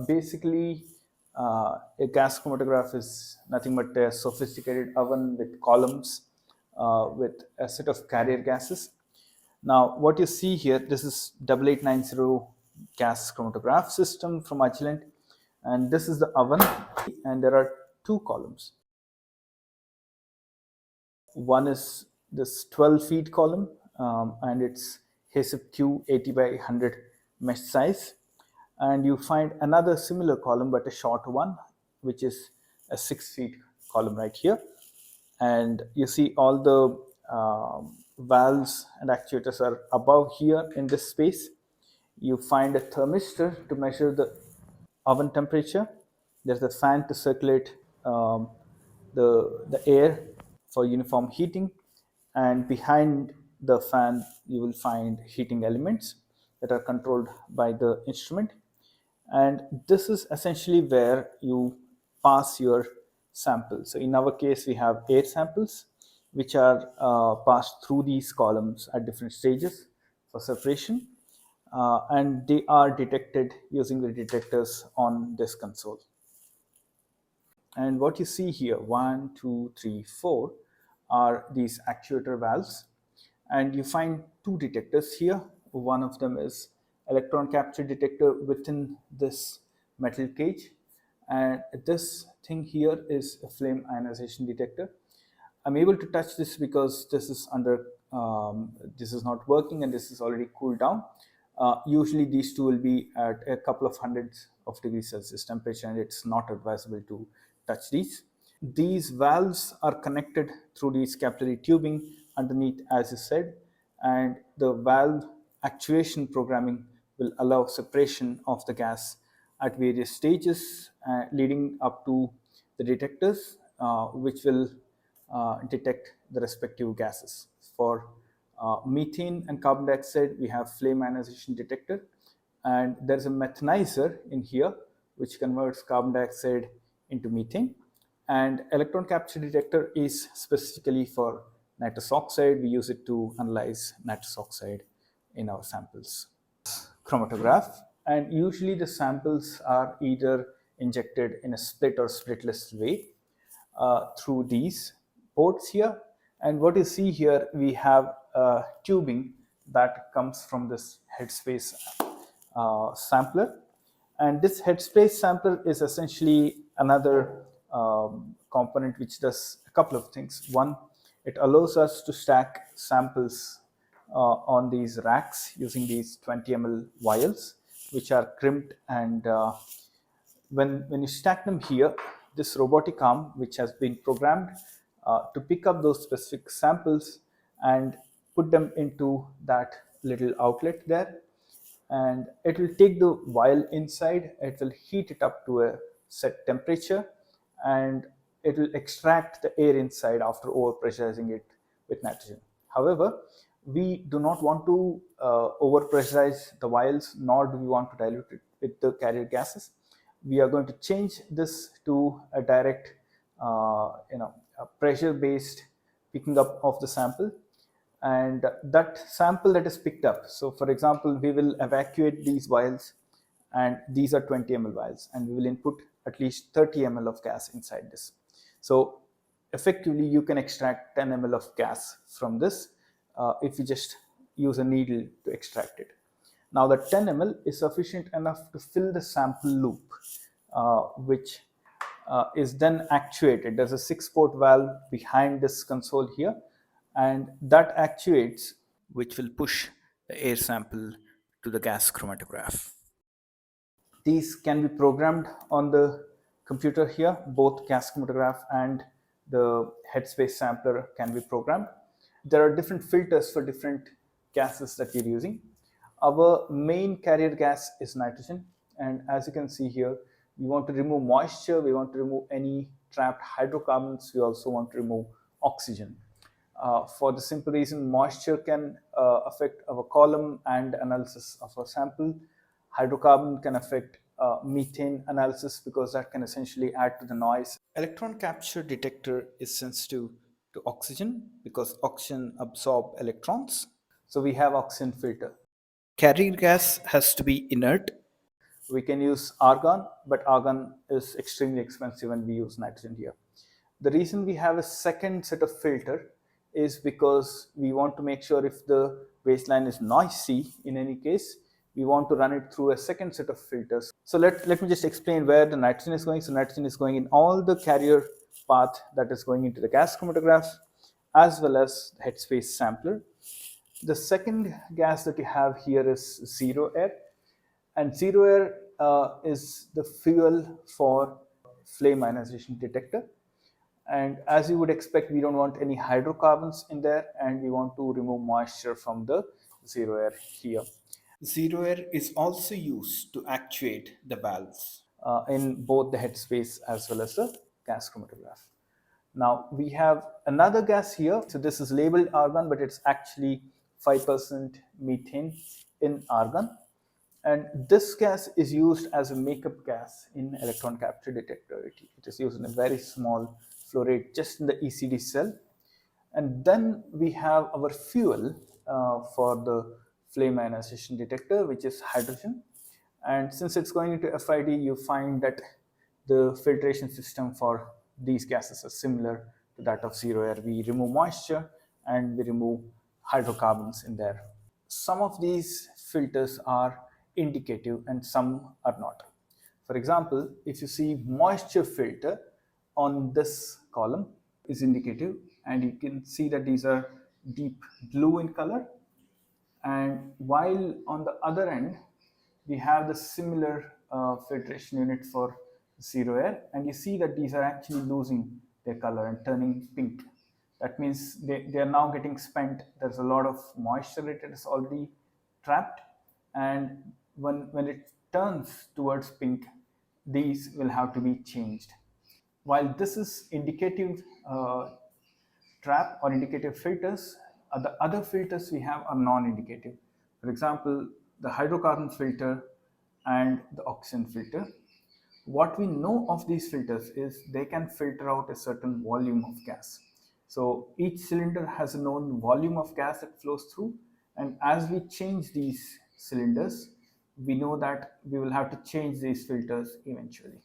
Basically, a gas chromatograph is nothing but a sophisticated oven with columns with a set of carrier gases. Now, what you see here, this is 8890 gas chromatograph system from Agilent, and this is the oven, and there are two columns. One is this 12 feet column, and it's HACCP Q 80 by 100 mesh size. And you find another similar column, but a short one, which is a 6 feet column right here. And you see all the valves and actuators are above here in this space. You find a thermistor to measure the oven temperature. There's a fan to circulate the air for uniform heating, and behind the fan you will find heating elements that are controlled by the instrument. And this is essentially where you pass your samples. So in our case, we have air samples which are passed through these columns at different stages for separation, and they are detected using the detectors on this console. And what you see here, 1, 2, 3, 4, are these actuator valves. And you find two detectors here. One of them is electron capture detector within this metal cage. And this thing here is a flame ionization detector. I'm able to touch this because this is this is not working and this is already cooled down. Usually these two will be at a couple of hundreds of degrees Celsius temperature, and it's not advisable to touch these. These valves are connected through these capillary tubing underneath, as you said, and the valve actuation programming will allow separation of the gas at various stages, leading up to the detectors, which will detect the respective gases. For methane and carbon dioxide, we have flame ionization detector, and there's a methanizer in here which converts carbon dioxide into methane. And electron capture detector is specifically for nitrous oxide. We use it to analyze nitrous oxide in our samples. Chromatograph, and usually the samples are either injected in a split or splitless way through these ports here. And what you see here, we have tubing that comes from this headspace sampler. And this headspace sampler is essentially another component which does a couple of things. One, it allows us to stack samples on these racks using these 20 ml vials, which are crimped. And when you stack them here, this robotic arm, which has been programmed to pick up those specific samples and put them into that little outlet there, and it will take the vial inside, it will heat it up to a set temperature, and it will extract the air inside after overpressurizing it with nitrogen. However, we do not want to overpressurize the vials, nor do we want to dilute it with the carrier gases. We are going to change this to a direct, a pressure-based picking up of the sample, and that sample that is picked up. So, for example, we will evacuate these vials, and these are 20 ml vials, and we will input at least 30 ml of gas inside this. So, effectively, you can extract 10 ml of gas from this if you just use a needle to extract it. Now, that 10 ml is sufficient enough to fill the sample loop, which is then actuated. There's a 6-port valve behind this console here, and that actuates, which will push the air sample to the gas chromatograph. These can be programmed on the computer here. Both gas chromatograph and the headspace sampler can be programmed. There are different filters for different gases that we're using. Our main carrier gas is nitrogen, and as you can see here, we want to remove moisture, we want to remove any trapped hydrocarbons, we also want to remove oxygen. For the simple reason, moisture can affect our column and analysis of our sample. Hydrocarbon can affect methane analysis because that can essentially add to the noise. Electron capture detector is sensitive to oxygen because oxygen absorbs electrons. So we have oxygen filter. Carrier gas has to be inert. We can use argon, but argon is extremely expensive and we use nitrogen here. The reason we have a second set of filter is because we want to make sure if the baseline is noisy in any case, we want to run it through a second set of filters. So let me just explain where the nitrogen is going. So nitrogen is going in all the carrier path that is going into the gas chromatograph as well as the headspace sampler. The second gas that you have here is zero air, and zero air is the fuel for flame ionization detector. And as you would expect, we don't want any hydrocarbons in there, and we want to remove moisture from the zero air here. Zero air is also used to actuate the valves in both the headspace as well as the gas chromatograph. Now we have another gas here. So this is labeled argon, but it's actually 5% methane in argon. And this gas is used as a makeup gas in electron capture detector. It is used in a very small flow rate just in the ECD cell. And then we have our fuel for the flame ionization detector, which is hydrogen. And since it's going into FID, you find that the filtration system for these gases is similar to that of zero air. We remove moisture and we remove hydrocarbons in there. Some of these filters are indicative and some are not. For example, if you see moisture filter on this column is indicative, and you can see that these are deep blue in color, and while on the other end we have the similar filtration unit for zero air, and you see that these are actually losing their color and turning pink. That means they are now getting spent. There's a lot of moisture that is already trapped, and when it turns towards pink, these will have to be changed. While this is indicative trap or indicative filters, the other filters we have are non-indicative. For example, the hydrocarbon filter and the oxygen filter. What we know of these filters is they can filter out a certain volume of gas. So each cylinder has a known volume of gas that flows through, and as we change these cylinders, we know that we will have to change these filters eventually.